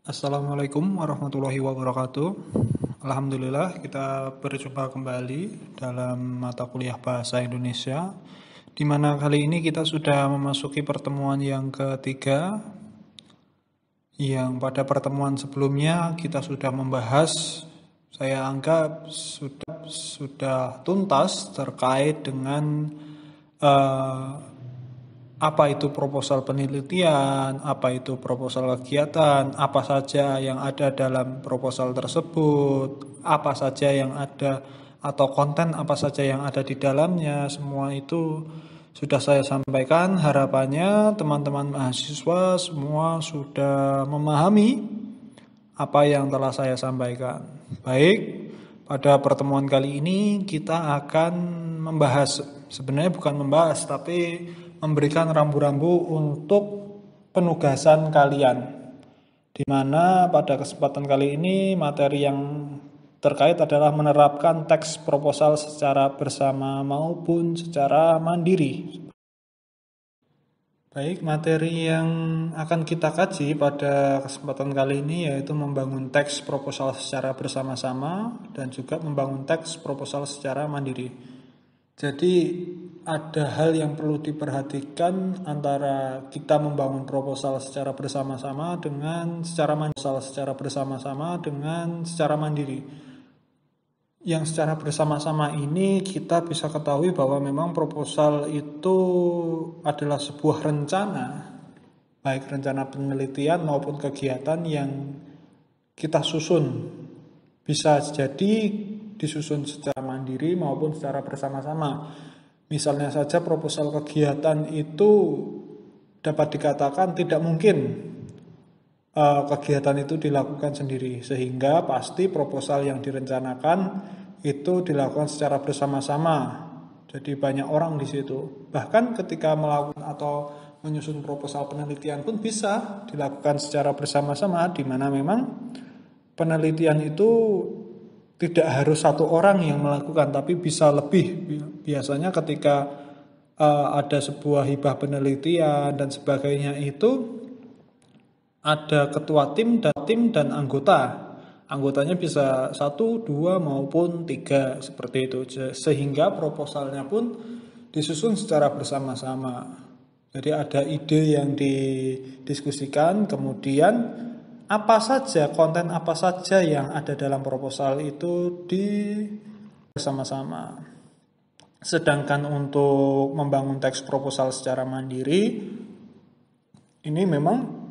Assalamualaikum warahmatullahi wabarakatuh. Alhamdulillah kita berjumpa kembali dalam mata kuliah Bahasa Indonesia, di mana kali ini kita sudah memasuki pertemuan yang ketiga, yang pada pertemuan sebelumnya kita sudah membahas, saya anggap sudah tuntas terkait dengan eh, apa itu proposal penelitian, apa itu proposal kegiatan, apa saja yang ada dalam proposal tersebut, apa saja yang ada atau konten apa saja yang ada di dalamnya, semua itu sudah saya sampaikan. Harapannya teman-teman mahasiswa semua sudah memahami apa yang telah saya sampaikan. Baik, pada pertemuan kali ini kita akan membahas, sebenarnya bukan membahas, tapi memberikan rambu-rambu untuk penugasan kalian, di mana pada kesempatan kali ini materi yang terkait adalah menerapkan teks proposal secara bersama maupun secara mandiri. Baik, materi yang akan kita kaji pada kesempatan kali ini yaitu membangun teks proposal secara bersama-sama dan juga membangun teks proposal secara mandiri. Jadi ada hal yang perlu diperhatikan antara kita membangun proposal secara bersama-sama dengan secara mandiri. Yang secara bersama-sama ini kita bisa ketahui bahwa memang proposal itu adalah sebuah rencana, baik rencana penelitian maupun kegiatan yang kita susun. Bisa jadi disusun secara mandiri maupun secara bersama-sama. Misalnya saja proposal kegiatan itu dapat dikatakan tidak mungkin kegiatan itu dilakukan sendiri, sehingga pasti proposal yang direncanakan itu dilakukan secara bersama-sama. Jadi banyak orang di situ. Bahkan ketika melakukan atau menyusun proposal penelitian pun bisa dilakukan secara bersama-sama, di mana memang penelitian itu tidak harus satu orang yang melakukan, tapi bisa lebih. Biasanya ketika ada sebuah hibah penelitian dan sebagainya itu ada ketua tim dan anggota. Anggotanya bisa 1, 2 maupun 3 seperti itu. Sehingga proposalnya pun disusun secara bersama-sama. Jadi ada ide yang didiskusikan, kemudian konten apa saja yang ada dalam proposal itu bersama-sama. Sedangkan untuk membangun teks proposal secara mandiri, ini memang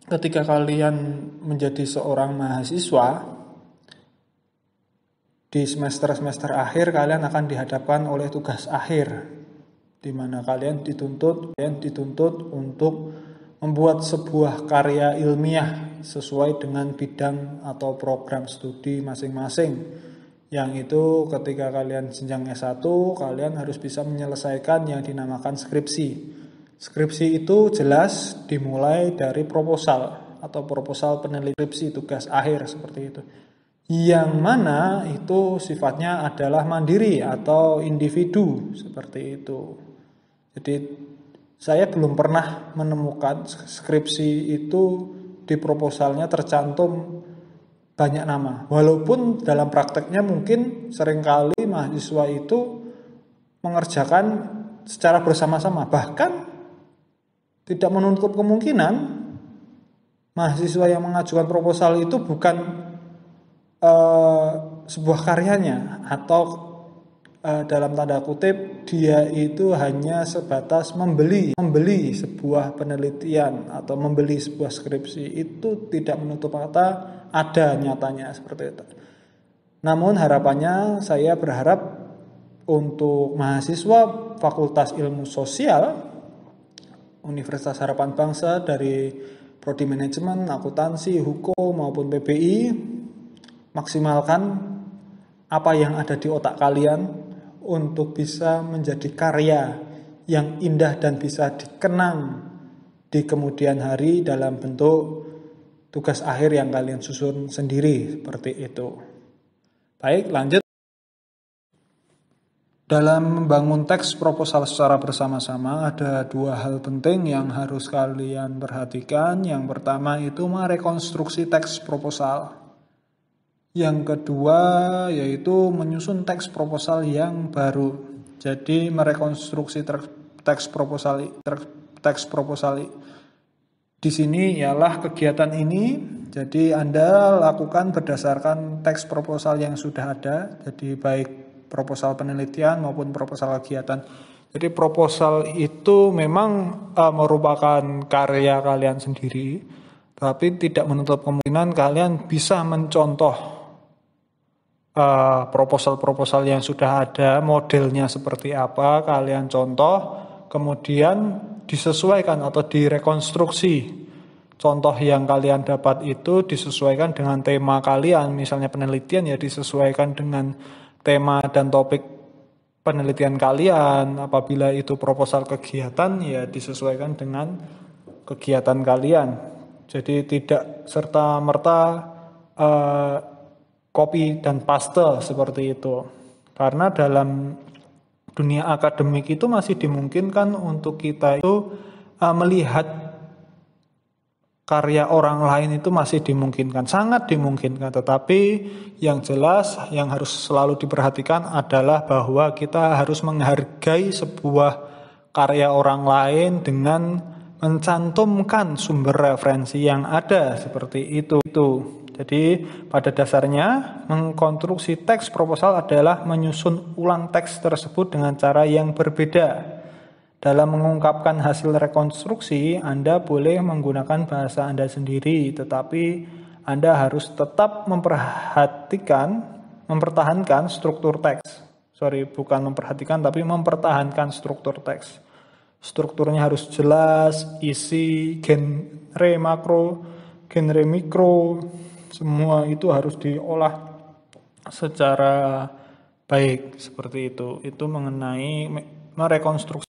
ketika kalian menjadi seorang mahasiswa, di semester-semester akhir kalian akan dihadapkan oleh tugas akhir, di mana kalian dituntut untuk membuat sebuah karya ilmiah sesuai dengan bidang atau program studi masing-masing. Yang itu ketika kalian jenjang S1, kalian harus bisa menyelesaikan yang dinamakan skripsi. Skripsi itu jelas dimulai dari proposal atau proposal penelitian, skripsi tugas akhir seperti itu. Yang mana itu sifatnya adalah mandiri atau individu seperti itu. Jadi saya belum pernah menemukan skripsi itu di proposalnya tercantum banyak nama. Walaupun dalam prakteknya mungkin seringkali mahasiswa itu mengerjakan secara bersama-sama. Bahkan tidak menutup kemungkinan mahasiswa yang mengajukan proposal itu bukan sebuah karyanya, atau dalam tanda kutip dia itu hanya sebatas membeli sebuah penelitian atau membeli sebuah skripsi. Itu tidak menutup kata ada nyatanya seperti itu. Namun harapannya saya berharap untuk mahasiswa Fakultas Ilmu Sosial Universitas Harapan Bangsa dari Prodi Manajemen, Akuntansi, Hukum maupun PBI, maksimalkan apa yang ada di otak kalian untuk bisa menjadi karya yang indah dan bisa dikenang di kemudian hari dalam bentuk tugas akhir yang kalian susun sendiri seperti itu. Baik, lanjut. Dalam membangun teks proposal secara bersama-sama ada dua hal penting yang harus kalian perhatikan. Yang pertama itu merekonstruksi teks proposal. Yang kedua yaitu menyusun teks proposal yang baru. Jadi merekonstruksi teks proposal di sini ialah kegiatan ini. Jadi Anda lakukan berdasarkan teks proposal yang sudah ada. Jadi baik proposal penelitian maupun proposal kegiatan. Jadi proposal itu memang merupakan karya kalian sendiri, tapi tidak menutup kemungkinan kalian bisa mencontoh proposal-proposal yang sudah ada, modelnya seperti apa, kalian contoh, kemudian disesuaikan atau direkonstruksi. Contoh yang kalian dapat itu disesuaikan dengan tema kalian, misalnya penelitian ya disesuaikan dengan tema dan topik penelitian kalian. Apabila itu proposal kegiatan ya disesuaikan dengan kegiatan kalian. Jadi tidak serta-merta copy dan paste seperti itu. Karena dalam dunia akademik itu masih dimungkinkan untuk kita itu melihat karya orang lain itu masih dimungkinkan, sangat dimungkinkan. Tetapi yang jelas yang harus selalu diperhatikan adalah bahwa kita harus menghargai sebuah karya orang lain dengan mencantumkan sumber referensi yang ada seperti itu. Jadi pada dasarnya mengkonstruksi teks proposal adalah menyusun ulang teks tersebut dengan cara yang berbeda. Dalam mengungkapkan hasil rekonstruksi, Anda boleh menggunakan bahasa Anda sendiri, tetapi Anda harus tetap mempertahankan struktur teks. Mempertahankan struktur teks. Strukturnya harus jelas, isi, genre makro, genre mikro, semua itu harus diolah secara baik, seperti itu. Itu mengenai merekonstruksi.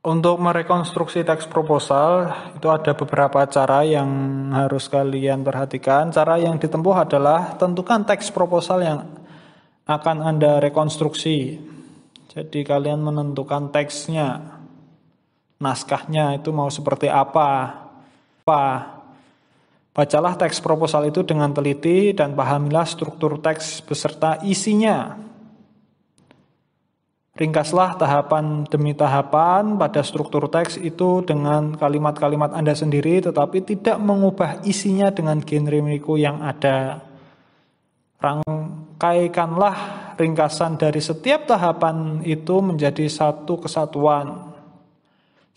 Untuk merekonstruksi teks proposal itu ada beberapa cara yang harus kalian perhatikan. Cara yang ditempuh adalah tentukan teks proposal yang akan Anda rekonstruksi. Jadi kalian menentukan teksnya, naskahnya itu mau seperti apa. Bacalah teks proposal itu dengan teliti dan pahamilah struktur teks beserta isinya. Ringkaslah tahapan demi tahapan pada struktur teks itu dengan kalimat-kalimat Anda sendiri, tetapi tidak mengubah isinya dengan genre mikro yang ada. Rangkaikanlah ringkasan dari setiap tahapan itu menjadi satu kesatuan.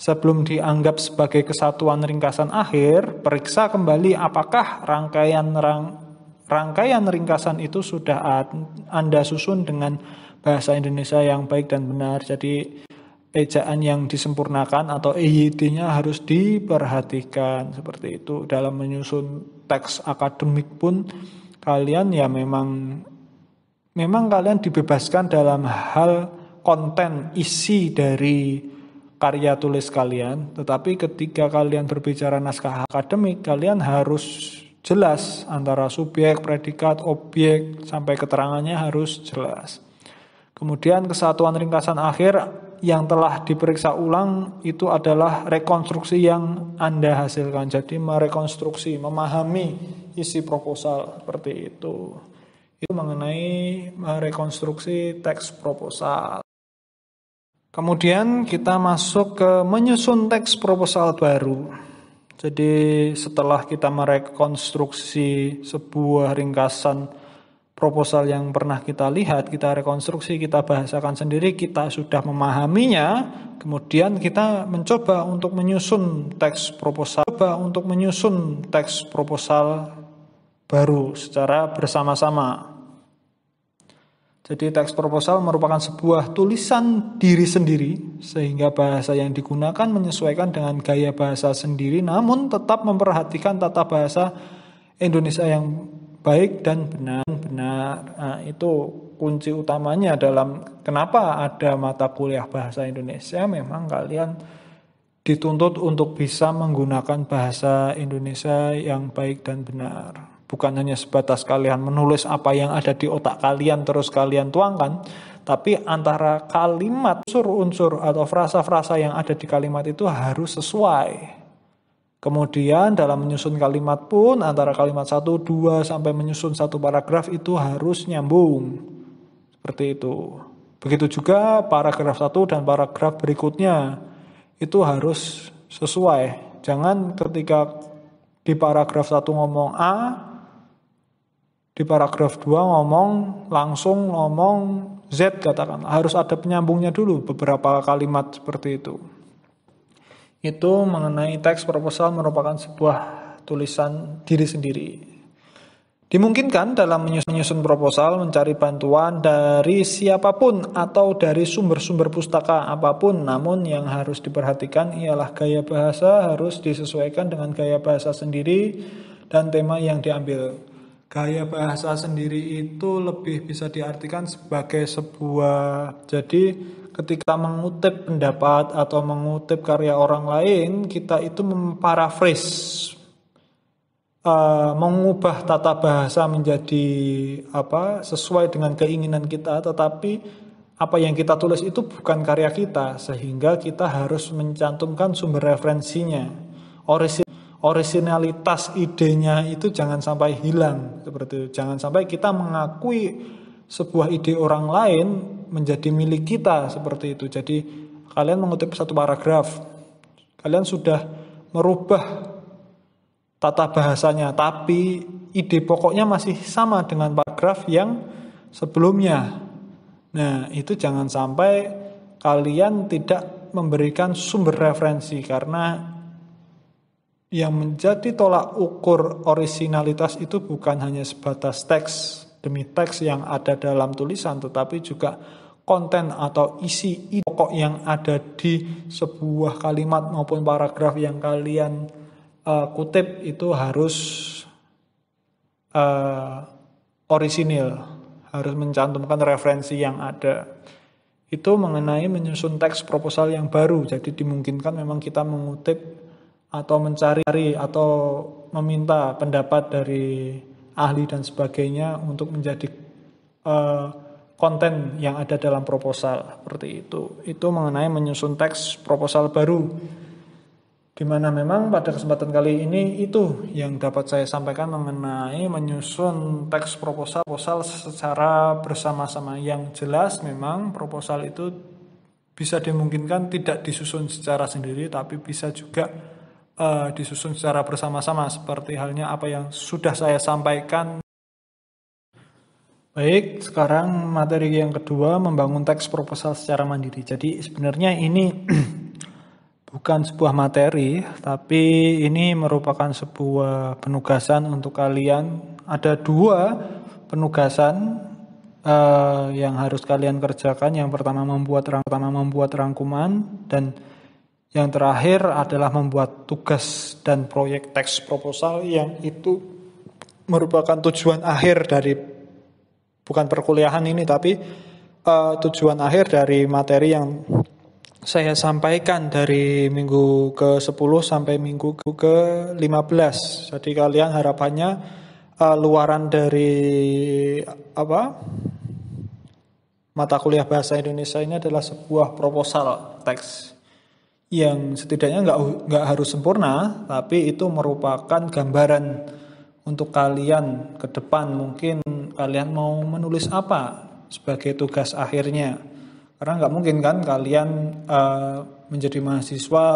Sebelum dianggap sebagai kesatuan ringkasan akhir, periksa kembali apakah rangkaian ringkasan itu sudah Anda susun dengan bahasa Indonesia yang baik dan benar. Jadi ejaan yang disempurnakan atau EYD-nya harus diperhatikan seperti itu. Dalam menyusun teks akademik pun kalian ya memang kalian dibebaskan dalam hal konten isi dari karya tulis kalian, tetapi ketika kalian berbicara naskah akademik, kalian harus jelas antara subjek, predikat, objek, sampai keterangannya harus jelas. Kemudian kesatuan ringkasan akhir yang telah diperiksa ulang itu adalah rekonstruksi yang Anda hasilkan. Jadi merekonstruksi, memahami isi proposal seperti itu. Itu mengenai merekonstruksi teks proposal. Kemudian kita masuk ke menyusun teks proposal baru. Jadi setelah kita merekonstruksi sebuah ringkasan proposal yang pernah kita lihat, kita rekonstruksi, kita bahasakan sendiri, kita sudah memahaminya, kemudian kita mencoba untuk menyusun teks proposal baru secara bersama-sama. Jadi teks proposal merupakan sebuah tulisan diri sendiri, sehingga bahasa yang digunakan menyesuaikan dengan gaya bahasa sendiri, namun tetap memperhatikan tata bahasa Indonesia yang baik dan benar. Nah, itu kunci utamanya dalam kenapa ada mata kuliah bahasa Indonesia. Memang kalian dituntut untuk bisa menggunakan bahasa Indonesia yang baik dan benar. Bukan hanya sebatas kalian menulis apa yang ada di otak kalian terus kalian tuangkan, tapi antara kalimat, unsur-unsur atau frasa-frasa yang ada di kalimat itu harus sesuai. Kemudian dalam menyusun kalimat pun antara kalimat 1, 2 sampai menyusun satu paragraf itu harus nyambung. Seperti itu. Begitu juga paragraf 1 dan paragraf berikutnya itu harus sesuai. Jangan ketika di paragraf 1 ngomong A, di paragraf 2 langsung ngomong Z katakan. Harus ada penyambungnya dulu beberapa kalimat seperti itu. Itu mengenai teks proposal merupakan sebuah tulisan diri sendiri. Dimungkinkan dalam menyusun proposal mencari bantuan dari siapapun atau dari sumber-sumber pustaka apapun, namun yang harus diperhatikan ialah gaya bahasa harus disesuaikan dengan gaya bahasa sendiri dan tema yang diambil. Gaya bahasa sendiri itu lebih bisa diartikan sebagai jadi ketika mengutip pendapat atau mengutip karya orang lain, kita itu memparaphrase, mengubah tata bahasa menjadi sesuai dengan keinginan kita, tetapi apa yang kita tulis itu bukan karya kita, sehingga kita harus mencantumkan sumber referensinya. Orisinalitas idenya itu jangan sampai hilang seperti itu. Jangan sampai kita mengakui sebuah ide orang lain menjadi milik kita seperti itu. Jadi kalian mengutip satu paragraf, kalian sudah merubah tata bahasanya, tapi ide pokoknya masih sama dengan paragraf yang sebelumnya. Nah, itu jangan sampai kalian tidak memberikan sumber referensi, karena yang menjadi tolak ukur orisinalitas itu bukan hanya sebatas teks demi teks yang ada dalam tulisan, tetapi juga konten atau isi pokok yang ada di sebuah kalimat maupun paragraf yang kalian kutip itu harus orisinil, harus mencantumkan referensi yang ada. Itu mengenai menyusun teks proposal yang baru. Jadi dimungkinkan memang kita mengutip atau mencari atau meminta pendapat dari ahli dan sebagainya untuk menjadi konten yang ada dalam proposal seperti itu. Itu mengenai menyusun teks proposal baru, di mana memang pada kesempatan kali ini itu yang dapat saya sampaikan mengenai menyusun teks proposal secara bersama-sama. Yang jelas memang proposal itu bisa dimungkinkan tidak disusun secara sendiri, tapi bisa juga disusun secara bersama-sama, seperti halnya apa yang sudah saya sampaikan. Baik, sekarang materi yang kedua, membangun teks proposal secara mandiri. Jadi sebenarnya ini bukan sebuah materi, tapi ini merupakan sebuah penugasan untuk kalian. Ada 2 penugasan yang harus kalian kerjakan. Yang pertama membuat rangkuman, dan yang terakhir adalah membuat tugas dan proyek teks proposal, yang itu merupakan tujuan akhir dari, bukan perkuliahan ini, tapi tujuan akhir dari materi yang saya sampaikan dari minggu ke-10 sampai minggu ke-15. Jadi kalian harapannya luaran dari mata kuliah bahasa Indonesia ini adalah sebuah proposal teks yang setidaknya nggak harus sempurna, tapi itu merupakan gambaran untuk kalian ke depan. Mungkin kalian mau menulis apa sebagai tugas akhirnya, karena nggak mungkin kan kalian menjadi mahasiswa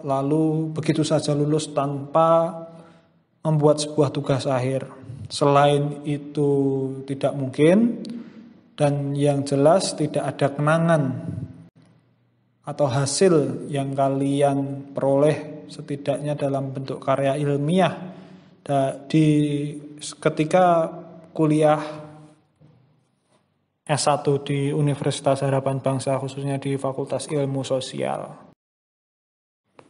lalu begitu saja lulus tanpa membuat sebuah tugas akhir. Selain itu tidak mungkin, dan yang jelas tidak ada kenangan atau hasil yang kalian peroleh setidaknya dalam bentuk karya ilmiah ketika kuliah S1 di Universitas Harapan Bangsa, khususnya di Fakultas Ilmu Sosial.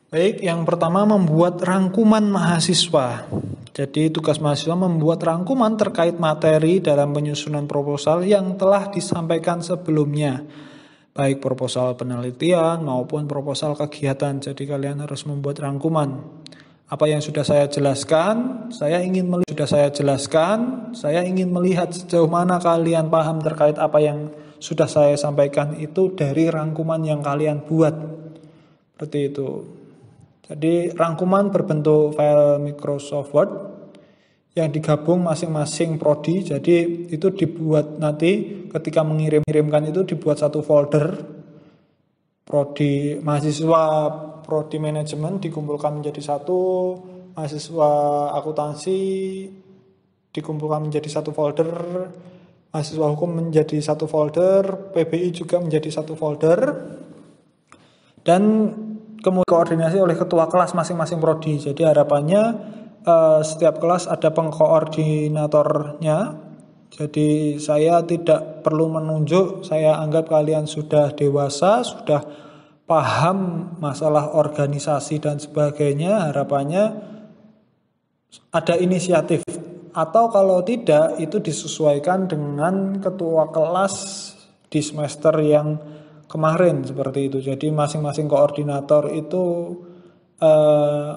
Baik, yang pertama membuat rangkuman mahasiswa. Jadi tugas mahasiswa membuat rangkuman terkait materi dalam penyusunan proposal yang telah disampaikan sebelumnya, baik proposal penelitian maupun proposal kegiatan. Jadi kalian harus membuat rangkuman. apa yang sudah saya jelaskan, saya ingin melihat sejauh mana kalian paham terkait apa yang sudah saya sampaikan itu dari rangkuman yang kalian buat. Seperti itu. Jadi rangkuman berbentuk file Microsoft Word yang digabung masing-masing prodi. Jadi itu dibuat nanti ketika mengirimkan itu dibuat satu folder. Prodi mahasiswa prodi manajemen dikumpulkan menjadi satu, mahasiswa akuntansi dikumpulkan menjadi satu folder, mahasiswa hukum menjadi satu folder, PBI juga menjadi satu folder, dan kemudian koordinasi oleh ketua kelas masing-masing prodi. Jadi harapannya setiap kelas ada pengkoordinatornya. Jadi saya tidak perlu menunjuk, saya anggap kalian sudah dewasa, sudah paham masalah organisasi dan sebagainya. Harapannya ada inisiatif, atau kalau tidak itu disesuaikan dengan ketua kelas di semester yang kemarin, seperti itu. Jadi masing-masing koordinator itu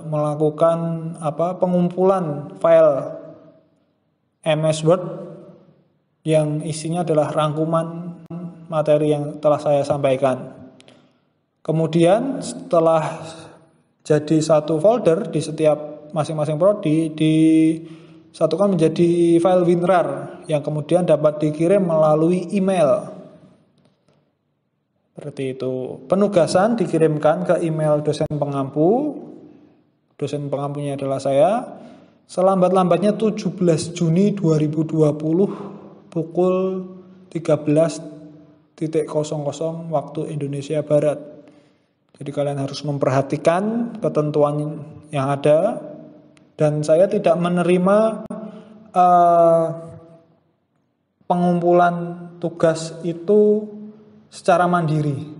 melakukan pengumpulan file MS Word yang isinya adalah rangkuman materi yang telah saya sampaikan. Kemudian setelah jadi satu folder di setiap masing-masing prodi, disatukan menjadi file WinRAR yang kemudian dapat dikirim melalui email. Seperti itu. Penugasan dikirimkan ke email dosen pengampu. Dosen pengampunya adalah saya. Selambat-lambatnya 17 Juni 2020 pukul 13.00 waktu Indonesia Barat. Jadi kalian harus memperhatikan ketentuan yang ada. Dan saya tidak menerima pengumpulan tugas itu secara mandiri.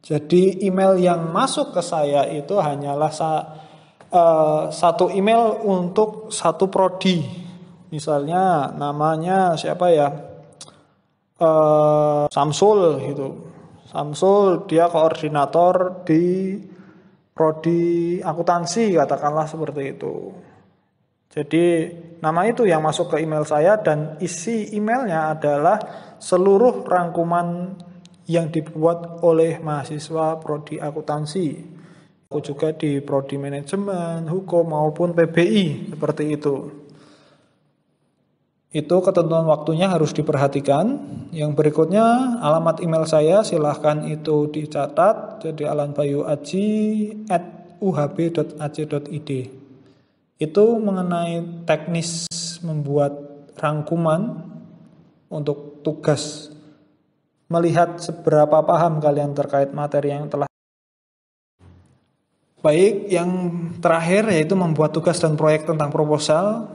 Jadi email yang masuk ke saya itu hanyalah satu email untuk satu prodi. Misalnya namanya siapa ya, Samsul gitu. Samsul dia koordinator di prodi akuntansi, katakanlah seperti itu. Jadi nama itu yang masuk ke email saya, dan isi emailnya adalah seluruh rangkuman yang dibuat oleh mahasiswa prodi akuntansi. Aku juga di prodi manajemen, hukum maupun PBI, seperti itu. Itu ketentuan waktunya harus diperhatikan. Yang berikutnya alamat email saya silahkan itu dicatat. Jadi alanbayuaji@uhb.ac.id. Itu mengenai teknis membuat rangkuman untuk tugas, melihat seberapa paham kalian terkait materi yang telah. Baik, yang terakhir yaitu membuat tugas dan proyek tentang proposal.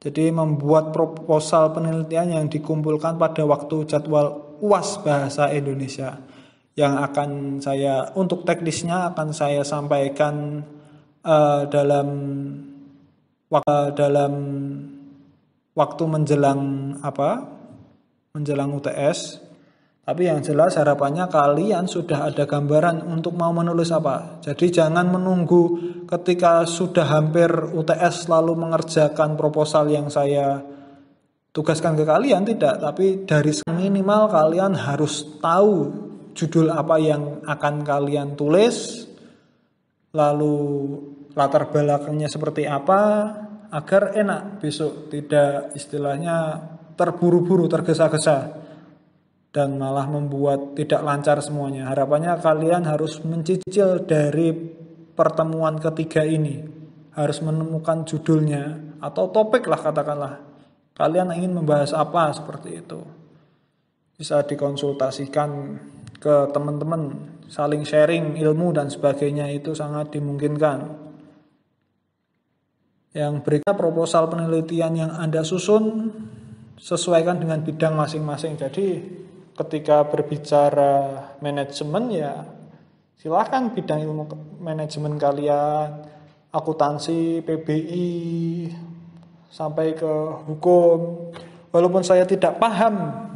Jadi membuat proposal penelitian yang dikumpulkan pada waktu jadwal UAS Bahasa Indonesia. Yang akan saya, untuk teknisnya akan saya sampaikan dalam waktu menjelang UTS. Tapi yang jelas harapannya kalian sudah ada gambaran untuk mau menulis apa. Jadi jangan menunggu ketika sudah hampir UTS lalu mengerjakan proposal yang saya tugaskan ke kalian, tidak. Tapi dari minimal kalian harus tahu judul apa yang akan kalian tulis, lalu latar belakangnya seperti apa, agar enak besok, tidak istilahnya terburu-buru, tergesa-gesa, dan malah membuat tidak lancar semuanya. Harapannya kalian harus mencicil dari pertemuan ketiga ini, harus menemukan judulnya atau topik lah, katakanlah kalian ingin membahas apa, seperti itu. Bisa dikonsultasikan ke teman-teman, saling sharing ilmu dan sebagainya, itu sangat dimungkinkan. Yang berikutnya proposal penelitian yang Anda susun sesuaikan dengan bidang masing-masing. Jadi ketika berbicara manajemen ya silahkan bidang ilmu manajemen kalian, akuntansi, PBI, sampai ke hukum. Walaupun saya tidak paham,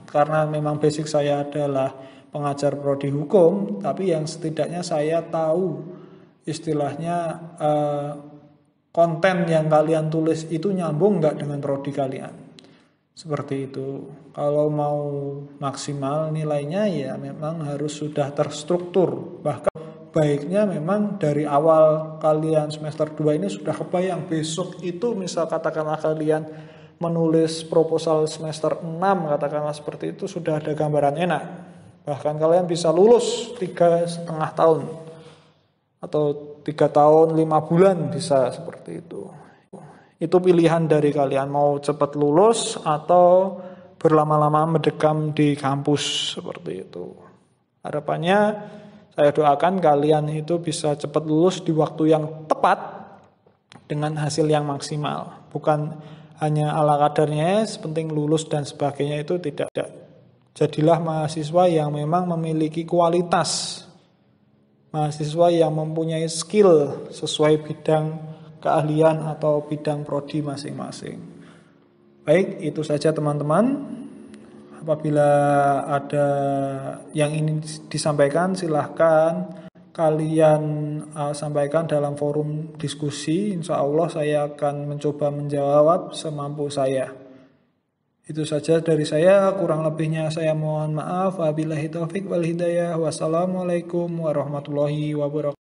karena memang basic saya adalah pengajar prodi hukum, tapi yang setidaknya saya tahu istilahnya konten yang kalian tulis itu nyambung nggak dengan prodi kalian. Seperti itu. Kalau mau maksimal nilainya ya memang harus sudah terstruktur. Bahkan baiknya memang dari awal kalian semester 2 ini sudah kebayang besok itu misal katakanlah kalian menulis proposal semester 6 katakanlah seperti itu sudah ada gambaran enak. Bahkan kalian bisa lulus 3,5 tahun atau 3 tahun 5 bulan bisa seperti itu. Itu pilihan dari kalian mau cepat lulus atau berlama-lama mendekam di kampus seperti itu. Harapannya saya doakan kalian itu bisa cepat lulus di waktu yang tepat dengan hasil yang maksimal. Bukan hanya ala kadarnya, sepenting lulus dan sebagainya itu tidak. Jadilah mahasiswa yang memang memiliki kualitas. Mahasiswa yang mempunyai skill sesuai bidang keahlian atau bidang prodi masing-masing. Baik, itu saja teman-teman. Apabila ada yang ingin disampaikan, silahkan kalian sampaikan dalam forum diskusi. Insya Allah saya akan mencoba menjawab semampu saya. Itu saja dari saya, kurang lebihnya saya mohon maaf. Wabillahi taufik wal hidayah. Wassalamualaikum warahmatullahi wabarakatuh.